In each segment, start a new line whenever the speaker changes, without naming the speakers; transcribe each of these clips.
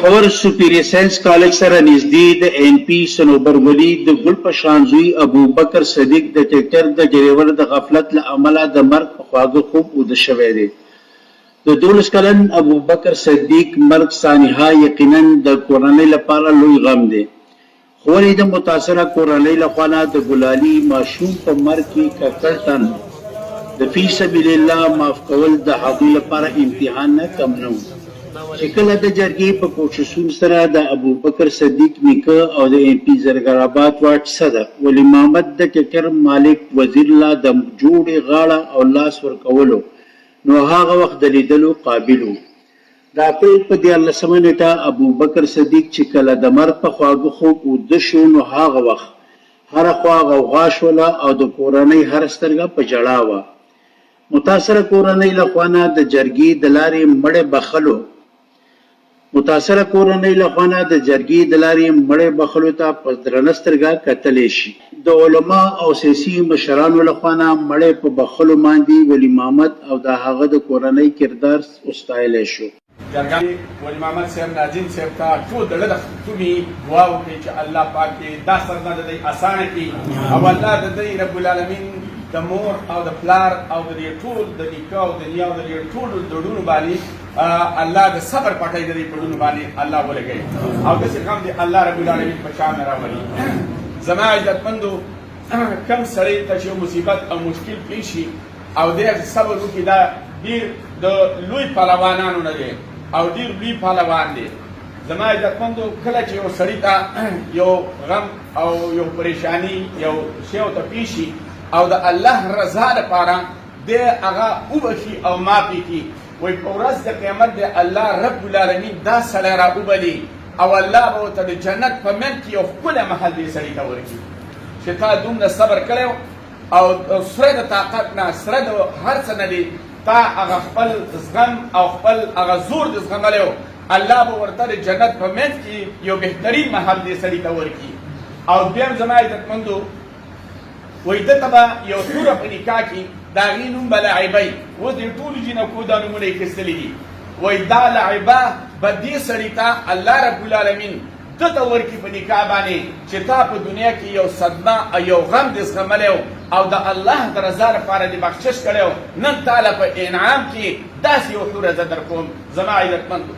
پیخور سپیریئر ساینس کالج سره نږدې د این پی صنوبر ولی د ګل پشان زوی ابوبکر صدیق د ټریکټر د ډریور د غفلت له امله د مرګ په خواږه خوب ویده شوی دی. د 12 کلن ابوبکر صدیق مرګ سانحه یقینا د کورنۍ لپاره لوی غم دی. خو ولې د متاثره کورنۍ لخوا نه د ګلالي ماشوم په مرګ کې ککړ تن د فی سبیل الله معاف کول د هغوی لپاره امتحان نه کم نه و. چې کله د جرګې په کوششونو سره د ابوبکر صدیق نیکه او د این پی زرګرآباد واټ صدر ولی محمد د ټریکټر مالک وزیر لا د جوړې غاړه او لاس ورکولو نو هغه وخت د لیدلو قابل و. د اپریل په 14 نیټه ابوبکر صدیق چې کله د مرګ په خواږه خوب ویده شو نو هغه وخت هره خوا غوغا شوله او د کورنۍ هره سترګه په ژړا وه. متاثره کورنۍ له خوا نه د جرګې د لارې مړی بخلو بخلو ته په درنه سترګه کتلی شي. د علما او سیاسي مشرانو له خوا نه مړی په بخلو باندې ولی محمد او د هغه د کورنۍ کردار وستایلی شو.
جرګه ولی محمد صاحب ناظم صاحب ته ټول د زړه ختمي دعا وکړي چې الله پاک دې دا سرنه د دوی اسانه کړي او الله د دوی رب العالمین د مور او د پلار او د دې ټول د نیکه او د نیا او د دې ټولو د ډونو باندې الله د صبر پټۍ د دې په ډونو باندې الله ولګوي او داسې غم دې الله رب العالمین په شا نه راولي. زما عزتمندو کم سړی ته چې مصیبت او مشکل پیښ شي او دې صبر وکړي دا ډېر د لوی پهلوانانو نه دی او ډېر لوی پهلوان دی. زما عزتمندو کله چې یو سړي ته یو غم او یو پریشانی یو شی ورته پیښ شي او د الله رضا لپاره د هغه وبخي او معافي کړي وایي په ورځ د قیامت د الله رب العالمین دا سړی را وبلي او الله به ورته د جنت په منځ کې یو ښکلی محل دې سړي ته ورکړي چې تا دومره صبر کړی او سره د طاقت نه سره د هر څه نه دی تا هغه خپل زغم او خپل هغه زور د زغملی و الله به ورته د جنت په منځ کې یو بهترین محل دې سړي ته ورکړي. او دویم زما عزتمندو وایي دته به یو توره په نکاح کې د هغې نوم به لعبی اوس د ټولو جینکو دا نومونه یې اخیستلي دي. وایي دا لعبه به دې سړي ته الله رب العالمین دته ورکړي په نکاح باندې چې تا په دنیا کې یو صدمه او یو غم دې زغملی او د الله د رضا لپاره دې بخشش کړی نن تاله په انعام کې داسې یو توره زه در کوم. زما عزتمندو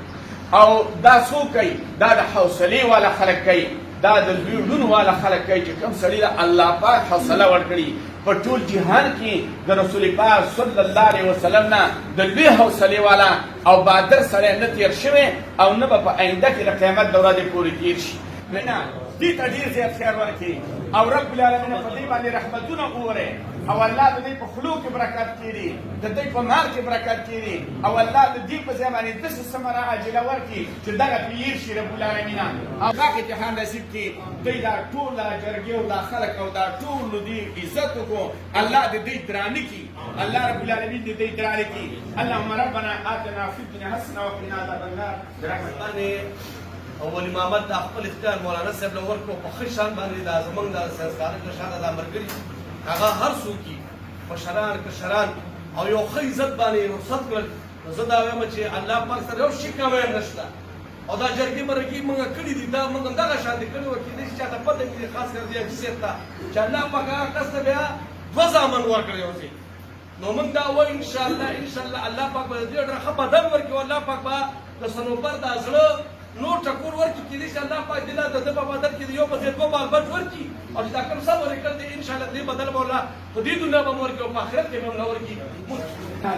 او دا څوک کوي دا د حوصلې والا خلک کوي دا د لوی ډونو والا خلک کوي چې کوم سړي له الله پاک حوصله ورکړي په ټول جهان کې د رسول پاک صلی الله علیه وسلم نه د لوی حوصلې والا او بهادر سړی نه تېر شوی او نه به په آینده کې د قیامت د ورځې پورې تېر شي. نه دې ته ډېر زیات خیر ورکړي او رب العالمین په دې باندې رحمتونه ووري او الله د دې په خلو کې برکت کړي د دې په مال کې برکت کړي او الله د دې په ځای باندې داسې ثمره عاجله ورکړي چې دغه پیر شي رب العالمین او هغه امتحان نصیب کړي دوی دا ټوله جرګې او دا خلک او دا ټول دې عزت وکړو الله د دې درانه کړي الله رب العالمین د دې درانه کړي. اللهم ربنا آتنا فی الدنیا حسنه وقنا عذاب النار برحمتک.
او ولی محمد د خپل اختیار مولانا صاحب له ورکو په ښه شان باندې د زمونږ د سیاستوالو د شاته د ملګري هغه هر څوک مشران کشران او یو ښه عزت باندې رخصت کړل. زه دا وایم چې الله پاک سره یو شي کمی نشته او دا جرګې مرګې موږ کړي دي دا موږ همدغه شان دي کړي وه کېدای شي چاته پته کړي خاص کر دې حاجي صاحب ته چې الله پاک هغه کس ته بیا 2 زامن ورکړی اوسې نو موږ دا وایو انشاءالله الله پاک به دې ډېر ښه بدن ورکړي او الله پاک به د صنوبر دا زړه نور ټکور ورکړي کېدای شي الله پاک دې لا د ده په بدل کې یو په ځای 2 بال ورکړي او چې دا کوم صبر یې کړ دی انشاءالله دې بدل به الله په دې دنیا به هم ورکړي او په آخرت کې به هم ورکړي.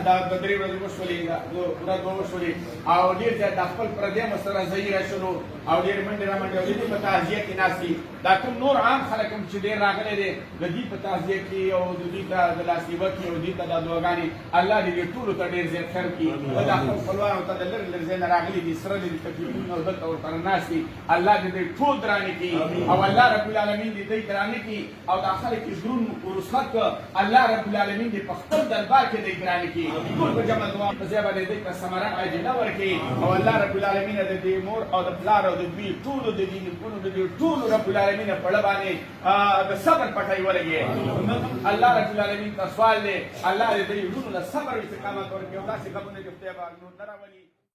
دا 3 ورځې وشولې پوره 2 وشولې او ډېر زیات د خپل پردیانو سره ځایي راشلو او ډېر منډې رامنډې او د دې په تعزیه کې ناست دي. دا کوم نور عام خلک هم چې ډېر راغلی دی د دې په تعزیه کې او د دوی ته د لاسنیوکې او دوی ته دا دعاګانې الله دې دې ټولو ته ډېر زیات خیر کړي او دا خپل خپلوانو ته د لرې لرې ځای نه راغلي دي سره دې تکلیفونه او دلته ورسره ناست دي الله دې دې ټول درانه کړي او الله رب العالمین دې دوی درانه کړي او دا خلک یې زړون ورسخت الله رب العالمین دې په خپل دربار کې دې درانه کړي ټول په جمع دعا په ځای باندې دې په ثمره عاجله ورکړي او الله رب العالمین د دې مور او د پلار او د دوی ټولو د دې نیکونو د دې ټولو رب العالمین په اړه باندې د صبر پټۍ ولګي. الله رب العالمین ته سوال دی الله دې دې ټولو له صبر او استقامت ورکړي او داسې غمونه چې خدای پاک نور نه راولي.